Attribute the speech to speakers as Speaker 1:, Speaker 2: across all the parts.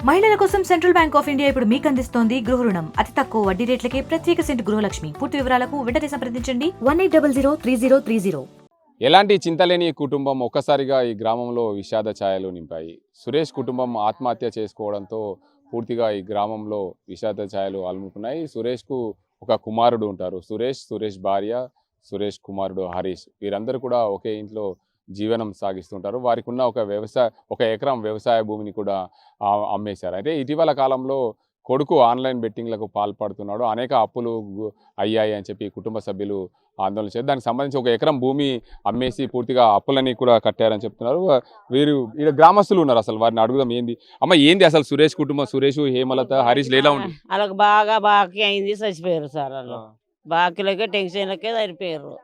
Speaker 1: మహిళల కోసం central bank of India ఇప్పుడు మీకు అందిస్తోంది గృహ రుణం అతి తక్కువ వడ్డీ రేట్లకే ప్రత్యేక సెంటు గృహలక్ష్మి. పూర్తి వివరాలకు వెంటనే సంప్రదించండి 18003030.
Speaker 2: ఎలాంటి చింతలేని ఈ కుటుంబం ఒక్కసారిగా ఈ గ్రామంలో విషాద ఛాయలు నింపాయి. సురేష్ కుటుంబం ఆత్మహత్య చేసుకోవడంతో పూర్తిగా ఈ గ్రామంలో విషాద ఛాయలు అలుముకున్నాయి. సురేష్కు ఒక కుమారుడు ఉంటారు. సురేష్ భార్య, సురేష్ కుమారుడు హరీష్, వీరందరూ కూడా ఒకే ఇంట్లో జీవనం సాగిస్తుంటారు. వారికి ఉన్న ఒక ఎకరం వ్యవసాయ భూమిని కూడా అమ్మేశారు. అయితే ఇటీవల కాలంలో కొడుకు ఆన్లైన్ బెట్టింగ్లకు పాల్పడుతున్నాడు, అనేక అప్పులు అయ్యాయి అని చెప్పి కుటుంబ సభ్యులు ఆందోళన చేశారు. దానికి సంబంధించి ఒక ఎకరం భూమి అమ్మేసి పూర్తిగా అప్పులని కూడా కట్టారని చెప్తున్నారు. వీరు ఇక్కడ గ్రామస్తులు ఉన్నారు. అసలు వారిని అడుగుదాం, ఏంది అసలు సురేష్ కుటుంబం, సురేష్, హేమలత, హరీష్ ఎలా ఉంది?
Speaker 3: వాళ్ళకి బాగా బాకీ అయింది, చచ్చిపోయారు సార్. వాళ్ళు బాకీలకే టెన్షన్లకే సరిపోయారు.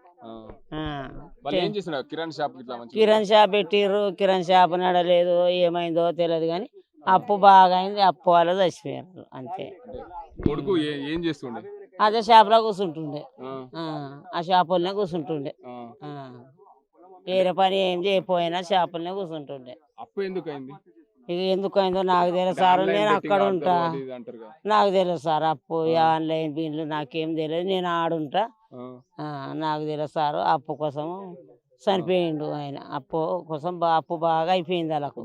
Speaker 3: కిరాణ్ షాప్ పెట్టిర్రు, కిరాణ్ షాప్ నడలేదు, ఏమైందో తెలియదు కానీ అప్పు బాగా అయింది, అప్పు వాళ్ళు చచ్చిపోయారు అంతే.
Speaker 2: కొడుకు ఏం చేస్తుండే?
Speaker 3: అదే షాప్లో కూర్చుంటుండే, ఆ షాపులనే కూర్చుంటుండే, వేరే పని ఏం చేయకపోయినా షాపులనే కూర్చుంటుండే.
Speaker 2: అప్పు ఎందుకు అయింది?
Speaker 3: ఇక ఎందుకు అయిందో నాకు తెలియదు సార్, నేను అక్కడ ఉంటా, నాకు తెలియదు సార్. అప్పు ఆన్లైన్ బిల్లు నాకేం తెలియదు, నేను ఆడుంటా, నాకు తెలియదు సార్. అప్పు కోసం చనిపోయిండు ఆయన, అప్పు కోసం అప్పు బాగా అయిపోయింది వాళ్ళకు.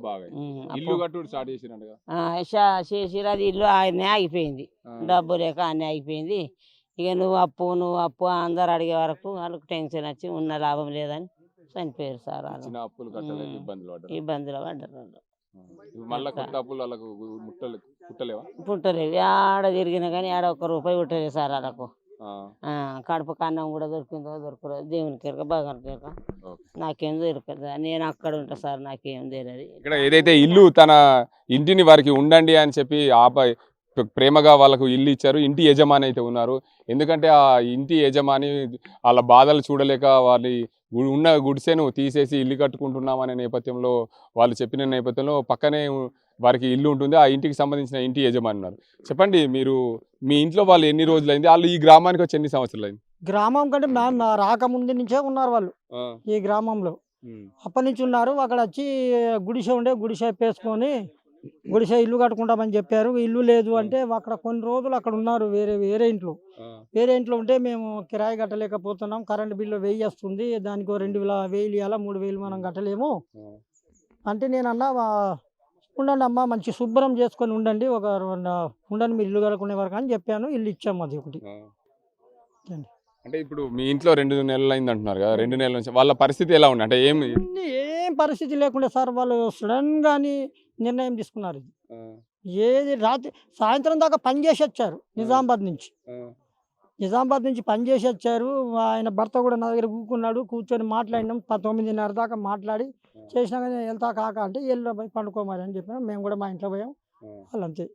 Speaker 3: చేసిరు, అది ఇల్లు ఆయనే ఆగిపోయింది, డబ్బు లేక అన్నీ ఆగిపోయింది. ఇక నువ్వు అప్పు అందరు అడిగే వరకు వాళ్ళకి టెన్షన్ వచ్చి ఉన్న లాభం లేదని చనిపోయారు సార్. ఇబ్బందులు పడ్డారు. పుట్టలేవు, ఆడ తిరిగినా కానీ ఆడ ఒక్క రూపాయి పుట్టలేదు సార్ వాళ్ళకు. కడుపు కన్నం కూడా దొరికిందో దొరకలేదు, దేవునికి ఎరక భగవానికి ఎరక, నాకేం దొరకదు. నేను అక్కడ ఉంటా సార్, నాకేం తెలియదు.
Speaker 2: ఇక్కడ ఏదైతే ఇల్లు తన ఇంటిని వారికి ఉండండి అని చెప్పి ప్రేమగా వాళ్ళకు ఇల్లు ఇచ్చారు. ఇంటి యజమాని అయితే ఉన్నారు. ఎందుకంటే ఆ ఇంటి యజమాని వాళ్ళ బాధలు చూడలేక వాళ్ళ ఉన్న గుడిసెను తీసేసి ఇల్లు కట్టుకుంటున్నామనే నేపథ్యంలో, వాళ్ళు చెప్పిన నేపథ్యంలో పక్కనే వారికి ఇల్లు ఉంటుంది. ఆ ఇంటికి సంబంధించిన ఇంటి యజమాని ఉన్నారు. చెప్పండి, మీరు మీ ఇంట్లో వాళ్ళు ఎన్ని రోజులైంది? వాళ్ళు ఈ గ్రామానికి వచ్చి ఎన్ని సంవత్సరాలు అయింది?
Speaker 4: గ్రామం కంటే రాకముందు నుంచే ఉన్నారు వాళ్ళు ఈ గ్రామంలో. అప్పటి నుంచి ఉన్నారు. అక్కడ వచ్చి గుడిసె ఉండే, గుడిసె వేసుకొని గుడిసె ఇల్లు కట్టుకుంటామని చెప్పారు. ఇల్లు లేదు అంటే అక్కడ కొన్ని రోజులు అక్కడ ఉన్నారు. వేరే ఇంట్లో ఉంటే మేము కిరాయి కట్టలేకపోతున్నాం, కరెంట్ బిల్లు 1000 వస్తుంది, దానికి 2000 ఇవ్వాలా, 3000 మనం కట్టలేము అంటే నేను అన్నా, ఉండండి అమ్మ, మంచి శుభ్రం చేసుకొని ఉండండి, ఉండండి మీరు ఇల్లు కట్టుకునే వరకు అని చెప్పాను. ఇల్లు ఇచ్చాము, అది ఒకటి.
Speaker 2: అంటే ఇప్పుడు మీ ఇంట్లో 2 నెలలు అయింది అంటున్నారు కదా, 2 నెలల నుంచి వాళ్ళ పరిస్థితి ఎలా ఉంది? అంటే
Speaker 4: ఏం పరిస్థితి లేకుండా సార్, వాళ్ళు సడన్ గాని నిర్ణయం తీసుకున్నారు. ఏది రాత్రి సాయంత్రం దాకా పని చేసి వచ్చారు. నిజామాబాద్ నుంచి పని చేసి వచ్చారు. ఆయన భర్త కూడా నా దగ్గర కూర్చొని మాట్లాడినాం. 9:30 దాకా మాట్లాడి చేసినా కానీ వెళ్తా కాక అంటే ఎల్లు పోయి పండుకోమని అని చెప్పినాం. మేము కూడా మా ఇంట్లో పోయాం. వాళ్ళు అంతే.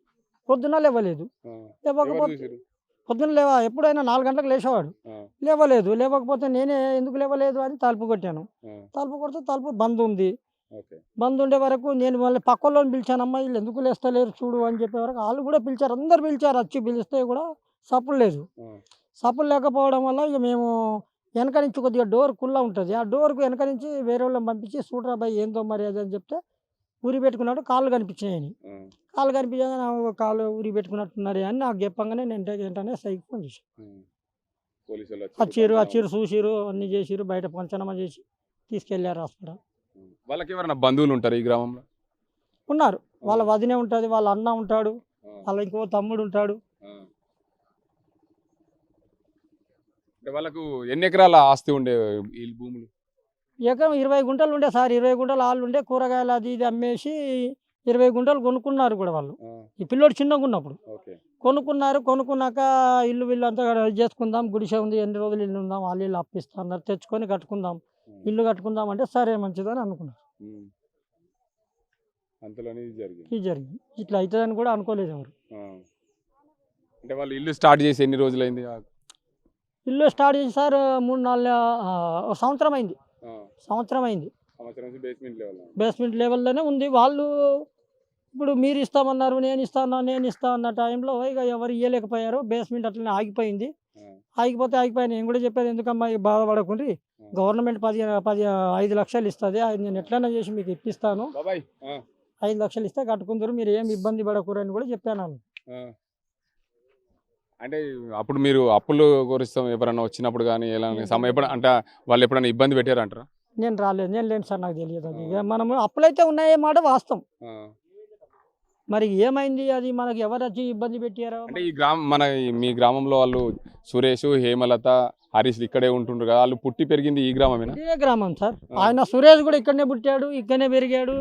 Speaker 4: పొద్దున లేవలేదు. పొద్దున ఎప్పుడైనా 4 గంటలకు లేచేవాడు, లేవకపోతే నేనే ఎందుకు లేవలేదు అని తలుపు కొట్టాను. తలుపు కొడితే తలుపు బంద్ ఉంది. బంద్ ఉండే వరకు నేను మళ్ళీ పక్కలోని పిలిచానమ్మా, వీళ్ళు ఎందుకు లేస్తలేరు చూడు అని చెప్పే వరకు వాళ్ళు కూడా పిలిచారు, అందరు పిలిచారు. వచ్చి పిలిస్తే కూడా సప్పుడు లేదు. సప్పుడు లేకపోవడం వల్ల ఇక మేము వెనక నుంచి కొద్దిగా డోర్ కుల్లా ఉంటుంది, ఆ డోర్కు వెనక నుంచి వేరే వాళ్ళని పంపించి చూడరా బాయ్ ఏందో మరి అది అని చెప్తే ఊరి పెట్టుకున్నాడు. కాళ్ళు కనిపించాయని, కాళ్ళు కనిపించగానే కాళ్ళు ఊరి పెట్టుకున్నట్టున్నారు అని నాకు చెప్పంగానే నేను వెంటనే సైకి ఫోన్ చేశాను. వచ్చిర్రు చూసిరు, అన్నీ చేసిరు, బయట పంచనామా చేసి తీసుకెళ్ళారు హాస్పిటల్.
Speaker 2: వాళ్ళకి ఎవరైనా బంధువులు ఉంటారు ఈ గ్రామంలో?
Speaker 4: ఉన్నారు. వాళ్ళ వదినే ఉంటుంది, వాళ్ళ అన్న ఉంటాడు, వాళ్ళ ఇంకో తమ్ముడు ఉంటాడు.
Speaker 2: వాళ్ళకు ఎన్ని ఎకరాల ఆస్తి ఉండే ఈ భూములు?
Speaker 4: ఎకరం 20 గుంటలు ఉండే సార్. 20 గుంటలు వాళ్ళు ఉండే, కూరగాయలు అది ఇది అమ్మేసి 20 గుంటలు కొనుక్కున్నారు కూడా వాళ్ళు. ఈ పిల్లోడు చిన్నగా ఉన్నప్పుడు కొనుక్కున్నాక ఇల్లు అంతా చేసుకుందాం, గుడిసె ఉంది, ఎన్ని రోజులు ఇల్లు ఉందాం, వాళ్ళు ఇల్లు అప్పిస్తున్నారు, తెచ్చుకొని కట్టుకుందాం, ఇల్లు కట్టుకుందాం అంటే సరే మంచిదని అనుకున్నారు. ఇది జరిగింది. ఇట్లా అవుతుందని కూడా అనుకోలేదు ఎవరు.
Speaker 2: అంటే వాళ్ళు ఇల్లు స్టార్ట్ చేసి ఎన్ని రోజులైంది?
Speaker 4: ఇల్లు స్టార్ట్ చేసి సార్ 3-4 సంవత్సరం అయింది. బేస్మెంట్ లెవెల్లోనే ఉంది. వాళ్ళు ఇప్పుడు మీరు ఇస్తామన్నారు, నేను ఇస్తా అన్న టైంలో ఇక ఎవరు ఇవ్వలేకపోయారు. బేస్మెంట్ అట్లనే ఆగిపోయింది. ఆగిపోయి నేను కూడా చెప్పేది, ఎందుకమ్మా బాధపడకుండి, గవర్నమెంట్ 5 లక్షలు ఇస్తుంది, అది నేను ఎట్లైనా చేసి మీకు ఇప్పిస్తాను, 5 లక్షలు ఇస్తే కట్టుకుందరు, మీరు ఏం ఇబ్బంది పడకూరు అని కూడా చెప్పాను.
Speaker 2: అంటే అప్పుడు మీరు అప్పులు గురిస్తాం ఎవరైనా వచ్చినప్పుడు కానీ ఎలా ఎప్పుడు అంటే వాళ్ళు ఎప్పుడైనా ఇబ్బంది పెట్టారంటారా?
Speaker 4: నేను రాలేదు, నేను లేను సార్, నాకు తెలియదు అది. ఇక మనము అప్పులైతే ఉన్నాయే మాట వాస్తవం, మరి ఏమైంది అది మనకి ఎవరు వచ్చి ఇబ్బంది పెట్టారో.
Speaker 2: అంటే ఈ మీ గ్రామంలో వాళ్ళు సురేష్, హేమలత, హరీష్ ఇక్కడే ఉంటుండ్రు కదా, వాళ్ళు పుట్టి పెరిగింది ఈ గ్రామమేనా?
Speaker 4: ఇదే గ్రామం సార్. ఆయన సురేష్ కూడా ఇక్కడనే పుట్టాడు, ఇక్కడనే పెరిగాడు,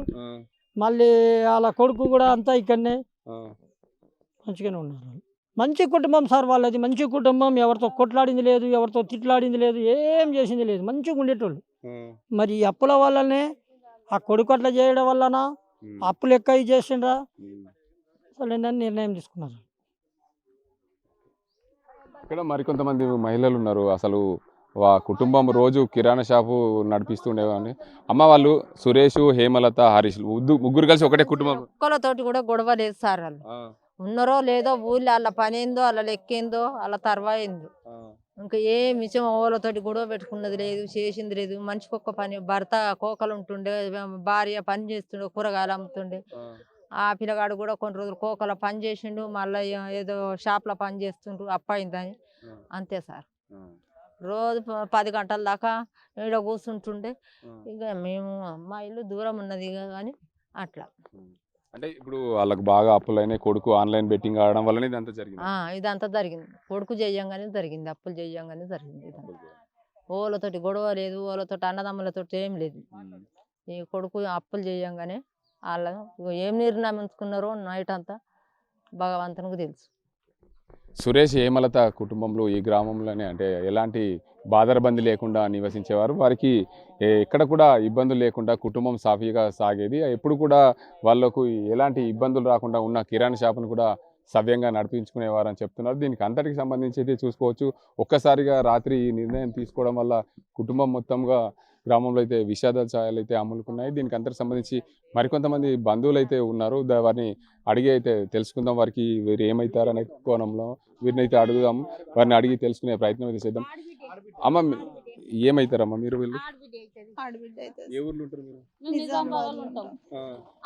Speaker 4: మళ్ళీ వాళ్ళ కొడుకు కూడా అంతా ఇక్కడనే. మంచిగానే ఉన్నారు, మంచి కుటుంబం సార్ వాళ్ళది, మంచి కుటుంబం. ఎవరితో కొట్లాడింది లేదు, ఎవరితో తిట్లాడింది లేదు, ఏం చేసింది లేదు, మంచిగా ఉండేటోళ్ళు. మరి ఈ అప్పుల వల్లనే ఆ కొడుకు అట్లా చేయడం వలన అప్పులు ఎక్కువ చేసిండ్రా అసలు ఏంటని నిర్ణయం తీసుకున్నారు.
Speaker 2: ఇక్కడ మరికొంతమంది మహిళలు ఉన్నారు. అసలు కుటుంబం రోజు కిరాణా షాపు నడిపిస్తుండేవాడిని. అమ్మ వాళ్ళు సురేష్, హేమలత, హరీష్ ముగ్గురు కలిసి ఒకటే కుటుంబం.
Speaker 5: ఒక్కలతోటి కూడా గొడవ లేదు సార్. వాళ్ళు ఉన్నారో లేదో ఊళ్ళో వాళ్ళ పని ఏందో, వాళ్ళ లెక్కేందో, వాళ్ళ తర్వాయిందో, ఇంకా ఏ మిషం ఓళ్ళతోటి గొడవ పెట్టుకున్నది లేదు, చేసింది లేదు. మనిషికి ఒక్క పని, భర్త కోకలు ఉంటుండే, భార్య పని చేస్తుండే, కూరగాయలు అమ్ముతుండే. ఆ పిల్లగాడు కూడా కొన్ని రోజులు కోకల పని చేసిండు, మళ్ళీ ఏదో షాప్లో పని చేస్తుండ్రు, అప్పయిందని. అంతే సార్. రోజు 10 గంటల దాకా ఈడ కూర్చుంటుండే. ఇక మేము మా ఇల్లు దూరం ఉన్నది కానీ అట్లా.
Speaker 2: అంటే ఇప్పుడు వాళ్ళకి బాగా అప్పులైనా, కొడుకు ఆన్లైన్ బెట్టింగ్ ఆడడం వల్లనే ఇదంతా జరిగింది.
Speaker 5: ఇదంతా జరిగింది, కొడుకు చెయ్యంగానే జరిగింది, అప్పులు చెయ్యంగానే జరిగింది. ఓళ్ళతోటి గొడవ లేదు, ఓళ్ళతోటి అన్నదమ్ములతో ఏం లేదు. ఈ కొడుకు అప్పులు చెయ్యంగానే వాళ్ళ ఏం నిర్ణయం ఉంచుకున్నారో నైట్ అంతా భగవంతునికి తెలుసు.
Speaker 2: సురేష్, హేమలత కుటుంబంలో ఈ గ్రామంలోనే అంటే ఎలాంటి బాధరబంది లేకుండా నివసించేవారు. వారికి ఎక్కడ కూడా ఇబ్బందులు లేకుండా కుటుంబం సాఫీగా సాగేది. ఎప్పుడు కూడా వాళ్ళకు ఎలాంటి ఇబ్బందులు రాకుండా ఉన్న కిరాణా షాపును కూడా సవ్యంగా నడిపించుకునేవారు అని చెప్తున్నారు. దీనికి అంతటికి సంబంధించి అయితే చూసుకోవచ్చు. ఒక్కసారిగా రాత్రి ఈ నిర్ణయం తీసుకోవడం వల్ల కుటుంబం మొత్తంగా గ్రామంలో అయితే విషాద ఛాయలు అయితే అమ్ములుకున్నాయి. దీనికి అంతటికి సంబంధించి మరికొంతమంది బంధువులు అయితే ఉన్నారు. వారిని అడిగి అయితే తెలుసుకుందాం, వారికి వీరు ఏమవుతారనే కోణంలో వీరిని అయితే అడుగుదాం. వారిని అడిగి తెలుసుకునే ప్రయత్నం అయితే చేద్దాం. అమ్మ ఏమవుతారమ్మా మీరు? వీళ్ళు ఏ ఊర్లో ఉంటారు మీరు?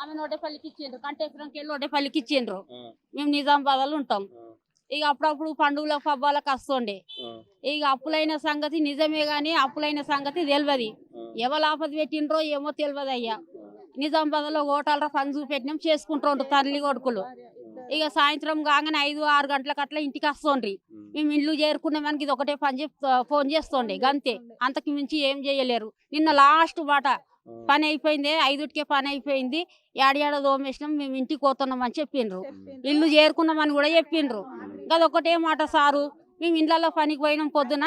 Speaker 6: ఆమె నోటేపల్లికి ఇచ్చిండ్రు, కంటేశ్వరంకి నోటేపల్లికి ఇచ్చిండ్రు. మేము నిజామాబాద్ ఉంటాం. ఇక అప్పుడప్పుడు పండుగల పబ్బాలకు వస్తుండే. ఇక అప్పులైన సంగతి నిజమే గాని అప్పులైన సంగతి తెలియదు. ఎవరు ఆపద పెట్టిండ్రో ఏమో తెలియదు అయ్యా. నిజామాబాద్ లో ఓటాల పని చూపెట్టినాం, చేసుకుంటుండ్రు తల్లి కొడుకులు. ఇక సాయంత్రం కాగానే 5-6 గంటలకు అట్లా ఇంటికి వస్తుండ్రి. మేము ఇల్లు చేరుకున్నామని ఇది ఒకటే ఫోన్ చేస్తుండే, గంతే. అంతకు మించి ఏం చేయలేరు. నిన్న లాస్ట్ మాట పని అయిపోయింది, 5కే పని అయిపోయింది, ఏడాడ దోమేసినాం, మేము ఇంటికి పోతున్నాం అని చెప్పిండ్రు. ఇల్లు చేరుకున్నామని కూడా చెప్పిండ్రు. అదొకటే మాట సారు. మేము ఇళ్ళల్లో పనికి పోయినాం, పొద్దున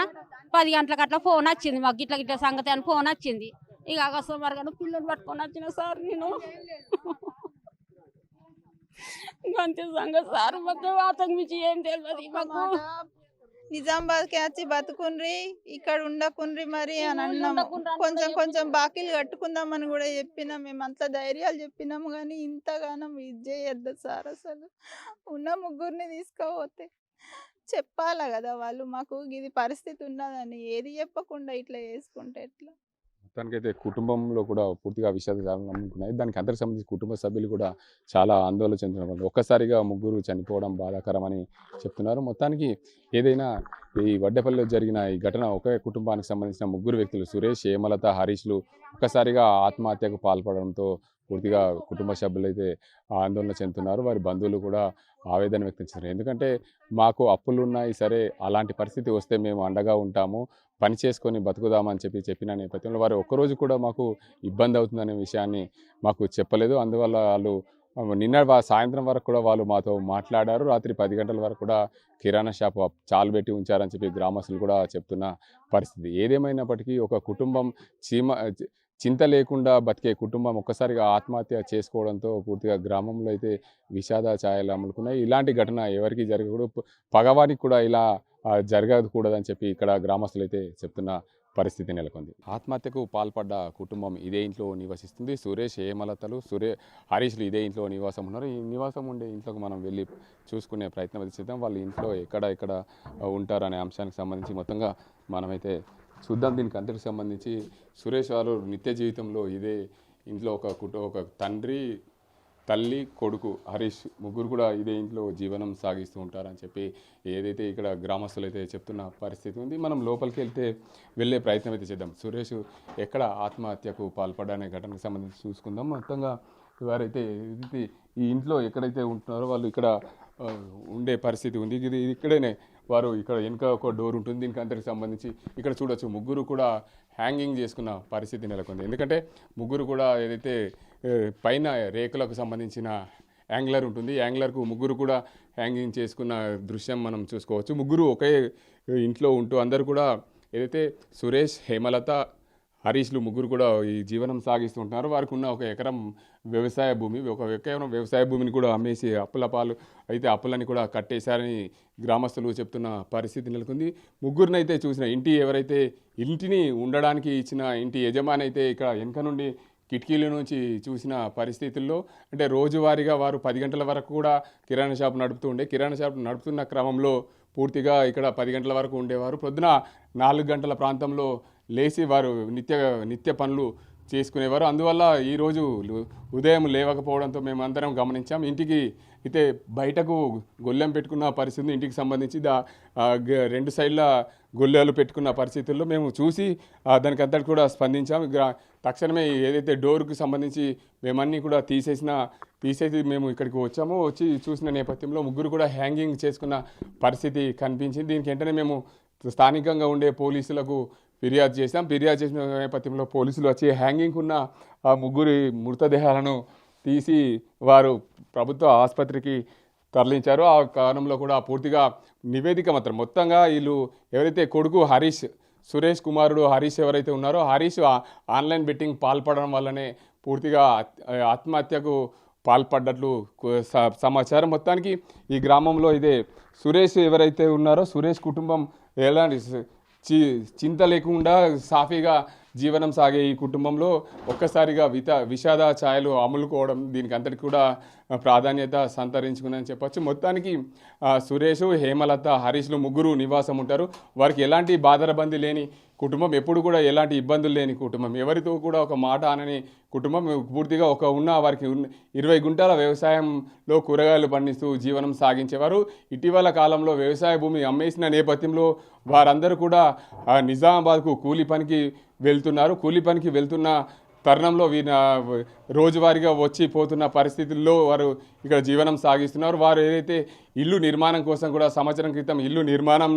Speaker 6: 10 గంటలకు అట్లా ఫోన్ వచ్చింది మాకు, గిట్ల గిట్ల సంగతి అని ఫోన్ వచ్చింది. ఇక అగస్టు మరగను పిల్లలు పట్టుకొని వచ్చిన సార్ నేను. అంతే సంగతి సార్, మాకు అతని మించి ఏం తెలియదు మాకు.
Speaker 7: నిజామాబాద్కి వచ్చి బతుకుండ్రి, ఇక్కడ ఉండకుండ్రి మరి అని అన్నాము. కొంచెం బాకీలు కట్టుకుందామని కూడా చెప్పినాం. మేము అంత ధైర్యాలు చెప్పినాము కానీ ఇంతగానం ఇది చేయొద్దు సార్. అసలు ఉన్న ముగ్గురిని తీసుకుపోతే చెప్పాలా కదా వాళ్ళు, మాకు ఇది పరిస్థితి ఉన్నదని. ఏది చెప్పకుండా ఇట్లా చేసుకుంటే ఎట్లా?
Speaker 2: మొత్తానికైతే కుటుంబంలో కూడా పూర్తిగా విషాదాలు నమ్ముకున్నాయి. దానికి అందరికి సంబంధించి కుటుంబ సభ్యులు కూడా చాలా ఆందోళన చెందుతున్నారు. ఒక్కసారిగా ముగ్గురు చనిపోవడం బాధాకరమని చెప్తున్నారు. మొత్తానికి ఏదైనా ఈ వడ్డేపల్లిలో జరిగిన ఈ ఘటన ఒకే కుటుంబానికి సంబంధించిన ముగ్గురు వ్యక్తులు సురేష్, హేమలత, హరీష్లు ఒక్కసారిగా ఆత్మహత్యకు పాల్పడడంతో పూర్తిగా కుటుంబ సభ్యులు అయితే ఆందోళన చెందుతున్నారు. వారి బంధువులు కూడా ఆవేదన వ్యక్తం చేశారు. ఎందుకంటే మాకు అప్పులు ఉన్నాయి, సరే అలాంటి పరిస్థితి వస్తే మేము అండగా ఉంటాము, పని చేసుకొని బతుకుదామని చెప్పిన నేపథ్యంలో వారు ఒక్కరోజు కూడా మాకు ఇబ్బంది అవుతుందనే విషయాన్ని మాకు చెప్పలేదు. అందువల్ల వాళ్ళు నిన్న సాయంత్రం వరకు కూడా వాళ్ళు మాతో మాట్లాడారు. రాత్రి 10 గంటల వరకు కూడా కిరాణా షాపు చాలు పెట్టి ఉంచారని చెప్పి గ్రామస్తులు కూడా చెప్తున్న పరిస్థితి. ఏదేమైనప్పటికీ ఒక కుటుంబం చింత లేకుండా బతికే కుటుంబం ఒక్కసారిగా ఆత్మహత్య చేసుకోవడంతో పూర్తిగా గ్రామంలో అయితే విషాద ఛాయలు అమ్ములుకున్నాయి. ఇలాంటి ఘటన ఎవరికి జరగకూడదు, పగవానికి కూడా ఇలా జరగకూడదని చెప్పి ఇక్కడ గ్రామస్తులు అయితే చెప్తున్న పరిస్థితి నెలకొంది. ఆత్మహత్యకు పాల్పడ్డ కుటుంబం ఇదే ఇంట్లో నివసిస్తుంది. సురేష్, హేమలతలు, హరీష్లు ఇదే ఇంట్లో నివాసం ఉన్నారు. ఈ నివాసం ఉండే ఇంట్లోకి మనం వెళ్ళి చూసుకునే ప్రయత్నం అయితే చేద్దాం. వాళ్ళు ఇంట్లో ఎక్కడ ఉంటారనే అంశానికి సంబంధించి మొత్తంగా మనమైతే చూద్దాం. దీనికి అంతటికి సంబంధించి సురేష్ వారు నిత్య జీవితంలో ఇదే ఇంట్లో ఒక తండ్రి, తల్లి కొడుకు హరీష్ ముగ్గురు కూడా ఇదే ఇంట్లో జీవనం సాగిస్తూ ఉంటారని చెప్పి ఏదైతే ఇక్కడ గ్రామస్తులు అయితే చెప్తున్న పరిస్థితి ఉంది. మనం లోపలికి వెళ్ళే ప్రయత్నం అయితే చేద్దాం. సురేష్ ఎక్కడ ఆత్మహత్యకు పాల్పడ్డానే ఘటనకు సంబంధించి చూసుకుందాం. మొత్తంగా వారైతే ఈ ఇంట్లో ఎక్కడైతే ఉంటున్నారో వాళ్ళు ఇక్కడ ఉండే పరిస్థితి ఉంది. ఇది ఇక్కడనే వారు ఇక్కడ వెనుక ఒక డోర్ ఉంటుంది. దీనికి అందరికి సంబంధించి ఇక్కడ చూడొచ్చు ముగ్గురు కూడా హ్యాంగింగ్ చేసుకున్న పరిస్థితి నెలకొంది. ఎందుకంటే ముగ్గురు కూడా ఏదైతే పైన రేకులకు సంబంధించిన యాంగ్లర్ ఉంటుంది, యాంగ్లర్కు ముగ్గురు కూడా హ్యాంగింగ్ చేసుకున్న దృశ్యం మనం చూసుకోవచ్చు. ముగ్గురు ఒకే ఇంట్లో ఉంటూ అందరూ కూడా ఏదైతే సురేష్, హేమలత, హరీష్లు ముగ్గురు కూడా ఈ జీవనం సాగిస్తుంటున్నారు. వారికి ఉన్న ఒక ఎకరం వ్యవసాయ భూమి, ఒక ఎకరం వ్యవసాయ భూమిని కూడా అమ్మేసి అప్పుల పాలు అయితే అప్పులని కూడా కట్టేశారని గ్రామస్తులు చెప్తున్న పరిస్థితి నెలకొంది. ముగ్గురిని అయితే చూసిన ఇంటిని ఉండడానికి ఇచ్చిన ఇంటి యజమాని అయితే ఇక్కడ వెనక నుండి కిటికీల నుంచి చూసిన పరిస్థితుల్లో అంటే రోజువారీగా వారు 10 గంటల వరకు కూడా కిరాణా షాప్ కిరాణా షాప్ నడుపుతున్న క్రమంలో పూర్తిగా ఇక్కడ 10 గంటల వరకు ఉండేవారు. పొద్దున 4 గంటల ప్రాంతంలో లేచి వారు నిత్య పనులు చేసుకునేవారు. అందువల్ల ఈరోజు ఉదయం లేవకపోవడంతో మేము అందరం గమనించాం. ఇంటికి అయితే బయటకు గొల్లెం పెట్టుకున్న పరిస్థితి, ఇంటికి సంబంధించి 2 సైడ్ల గొల్లెలు పెట్టుకున్న పరిస్థితుల్లో మేము చూసి దానికి అంతటి కూడా స్పందించాం. తక్షణమే ఏదైతే డోర్కి సంబంధించి మేమన్నీ కూడా తీసేసి మేము ఇక్కడికి వచ్చి చూసిన నేపథ్యంలో ముగ్గురు కూడా హ్యాంగింగ్ చేసుకున్న పరిస్థితి కనిపించింది. దీనికి వెంటనే మేము స్థానికంగా ఉండే పోలీసులకు ఫిర్యాదు చేసిన నేపథ్యంలో పోలీసులు వచ్చి హ్యాంగింగ్ ఉన్న ఆ ముగ్గురి మృతదేహాలను తీసి వారు ప్రభుత్వ ఆసుపత్రికి తరలించారు. ఆ కారణంలో కూడా పూర్తిగా నివేదిక మాత్రం మొత్తంగా వీళ్ళు ఎవరైతే కొడుకు హరీష్, సురేష్ కుమారుడు హరీష్ ఎవరైతే ఉన్నారో హరీష్ ఆన్లైన్ బెట్టింగ్ పాల్పడడం వల్లనే పూర్తిగా ఆత్మహత్యకు పాల్పడ్డట్లు సమాచారం. మొత్తానికి ఈ గ్రామంలో ఇదే సురేష్ ఎవరైతే ఉన్నారో సురేష్ కుటుంబం ఎలాంటి చింత లేకుండా సాఫీగా జీవనం సాగే ఈ కుటుంబంలో ఒక్కసారిగా విషాద ఛాయలు అమ్ములుకోవడం దీనికి అంతటికి కూడా ప్రాధాన్యత సంతరించుకుందని చెప్పొచ్చు. మొత్తానికి సురేష్, హేమలత, హరీష్లు ముగ్గురు నివాసం ఉంటారు. వారికి ఎలాంటి బాధరబంది లేని కుటుంబం, ఎప్పుడు కూడా ఎలాంటి ఇబ్బందులు లేని కుటుంబం, ఎవరితో కూడా ఒక మాట అనని కుటుంబం. పూర్తిగా వారికి 20 గుంటల వ్యవసాయంలో కూరగాయలు పండిస్తూ జీవనం సాగించేవారు. ఇటీవల కాలంలో వ్యవసాయ భూమి అమ్మేసిన నేపథ్యంలో వారందరూ కూడా నిజామాబాద్కు కూలి పనికి వెళ్తున్న తరుణంలో రోజువారీగా వచ్చి పోతున్న పరిస్థితుల్లో వారు ఇక్కడ జీవనం సాగిస్తున్నారు. వారు ఏదైతే ఇల్లు నిర్మాణం కోసం కూడా సంవత్సరం క్రితం ఇల్లు నిర్మాణం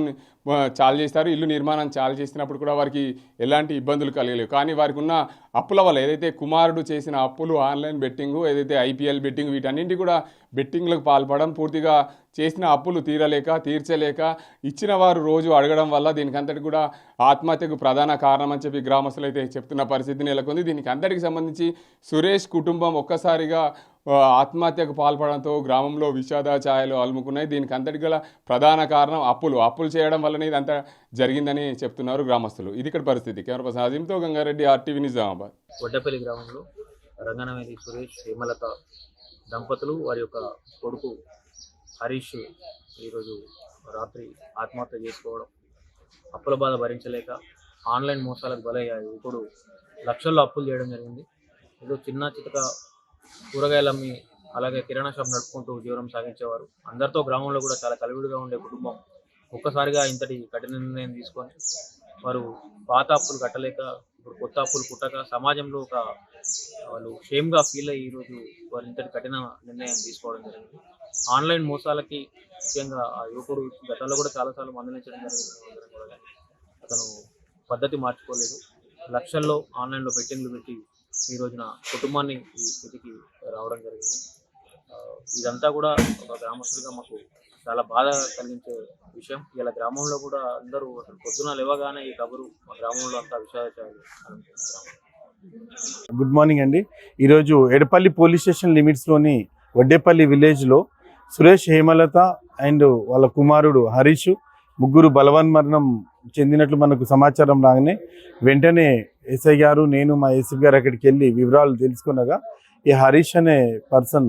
Speaker 2: చాలు చేసినప్పుడు కూడా వారికి ఎలాంటి ఇబ్బందులు కలగలేవు. కానీ వారికి ఉన్న అప్పుల వల్ల ఏదైతే కుమారుడు చేసిన అప్పులు, ఆన్లైన్ బెట్టింగు, ఏదైతే IPL బెట్టింగ్, వీటన్నింటి కూడా బెట్టింగ్లకు పాల్పడడం, పూర్తిగా చేసిన అప్పులు తీర్చలేక ఇచ్చిన వారు రోజు అడగడం వల్ల దీనికి అంతటి కూడా ఆత్మహత్యకు ప్రధాన కారణం అని చెప్పి గ్రామస్తులు అయితే చెప్తున్న పరిస్థితి నెలకొంది. దీనికి అంతటికి సంబంధించి సురేష్ కుటుంబం ఒక్కసారిగా ఆత్మహత్యకు పాల్పడంతో గ్రామంలో విషాద ఛాయలు అలుముకున్నాయి. దీనికి అంతటి గల ప్రధాన కారణం అప్పులు చేయడం వల్లనే ఇదంతా జరిగిందని చెప్తున్నారు గ్రామస్తులు. ఇది ఇక్కడ పరిస్థితి. కెమెరా పర్సన్ అజీంతో గంగారెడ్డి, RTV నిజామాబాద్.
Speaker 8: వడ్డపల్లి గ్రామంలో రంగనవేలి సురేష్, హేమలత దంపతులు వారి యొక్క కొడుకు హరీష్ ఈరోజు రాత్రి ఆత్మహత్య చేసుకోవడం, అప్పుల బాధ భరించలేక ఆన్లైన్ మోసాలకు బలయ్యాయి. ఇప్పుడు లక్షల్లో అప్పులు చేయడం జరిగింది. ఏదో చిన్న చితక కూరగాయలు అమ్మి అలాగే కిరాణా షాప్ నడుపుకుంటూ జీవనం సాగించేవారు. అందరితో గ్రామంలో కూడా చాలా కలివిడిగా ఉండే కుటుంబం ఒక్కసారిగా ఇంతటి కఠిన నిర్ణయం తీసుకొని వారు పాత అప్పులు కట్టలేక ఇప్పుడు కొత్త అప్పులు పుట్టక సమాజంలో వాళ్ళు షేమ్గా ఫీల్ అయ్యి ఈరోజు వారు ఇంతటి కఠిన నిర్ణయం తీసుకోవడం జరిగింది. ఆన్లైన్ మోసాలకి ముఖ్యంగా ఆ యువకుడు గతంలో కూడా చాలాసార్లు మందలించడం జరిగింది. అతను పద్ధతి మార్చుకోలేదు. లక్షల్లో ఆన్లైన్లో బెట్టింగ్లు పెట్టి ఈ రోజున కుటుంబాన్ని ఈ స్థితికి రావడం జరిగింది. ఇదంతా కూడా ఒక గ్రామస్తుడిగా మాకు చాలా బాధ కలిగించే విషయం. ఇలా గ్రామంలో కూడా అందరూ అసలు పొద్దున లేవగానే ఈ కబురు మా గ్రామంలో అంతా విషాదాలు.
Speaker 9: గుడ్ మార్నింగ్ అండి. ఈరోజు ఎడపల్లి పోలీస్ స్టేషన్ లిమిట్స్లోని వడ్డేపల్లి విలేజ్లో సురేష్, హేమలత అండ్ వాళ్ళ కుమారుడు హరీష్ ముగ్గురు బలవన్మరణం చెందినట్లు మనకు సమాచారం రాగానే వెంటనే ఎస్ఐ గారు, నేను మా ఏసీపీ గారు అక్కడికి వెళ్ళి వివరాలు తెలుసుకునగా ఈ హరీష్ అనే పర్సన్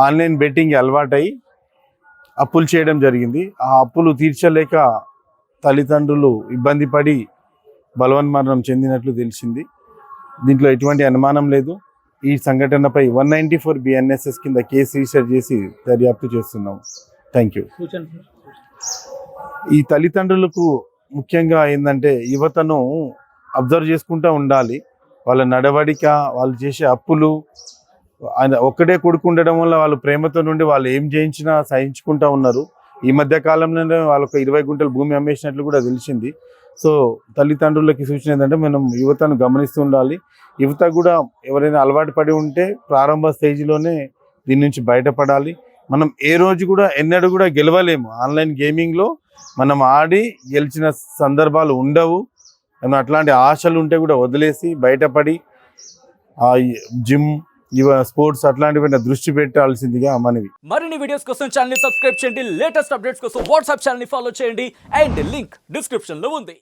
Speaker 9: ఆన్లైన్ బెట్టింగ్ అలవాటై అప్పులు చేయడం జరిగింది. ఆ అప్పులు తీర్చలేక తల్లిదండ్రులు ఇబ్బంది పడి బలవన్మరణం చెందినట్లు తెలిసింది. దీంట్లో ఎటువంటి అనుమానం లేదు. ఈ సంఘటనపై 194 BNSS కింద కేసు రిజిస్టర్ చేసి దర్యాప్తు చేస్తున్నాం. Thank you. ఈ తల్లిదండ్రులకు ముఖ్యంగా ఏంటంటే యువతను అబ్జర్వ్ చేసుకుంటూ ఉండాలి. వాళ్ళ నడవడిక, వాళ్ళు చేసే అప్పులు, ఆయన ఒక్కడే కొడుకు ఉండడం వల్ల వాళ్ళు ప్రేమతో నుండి వాళ్ళు ఏం చేయించినా సహించుకుంటూ ఉన్నారు. ఈ మధ్య కాలంలోనే వాళ్ళకు 20 గుంటల భూమి అమ్మేసినట్లు కూడా తెలిసింది. సో తల్లిదండ్రులకి సూచన ఏంటంటే మనం యువతను గమనిస్తూ ఉండాలి. యువత కూడా ఎవరైనా అలవాటు పడి ఉంటే ప్రారంభ స్టేజ్లోనే దీని నుంచి బయటపడాలి. మనం ఏ రోజు కూడా ఎన్నడూ కూడా గెలవలేము. ఆన్లైన్ గేమింగ్లో మనం ఆడి గెలిచిన సందర్భాలు ఉండవు. మనం అట్లాంటి ఆశలు ఉంటే కూడా వదిలేసి బయటపడి జిమ్, స్పోర్ట్స్ అట్లాంటివి దృష్టి పెట్టాల్సిందిగా మనవి.
Speaker 10: మరిన్ని వీడియోస్ కోసం ఛానల్ ని సబ్స్క్రైబ్ చేయండి. లేటెస్ట్ అప్డేట్స్ కోసం వాట్సాప్ ఛానల్ ని ఫాలో చేయండి. అండ్ లింక్ డిస్క్రిప్షన్ లో ఉంది.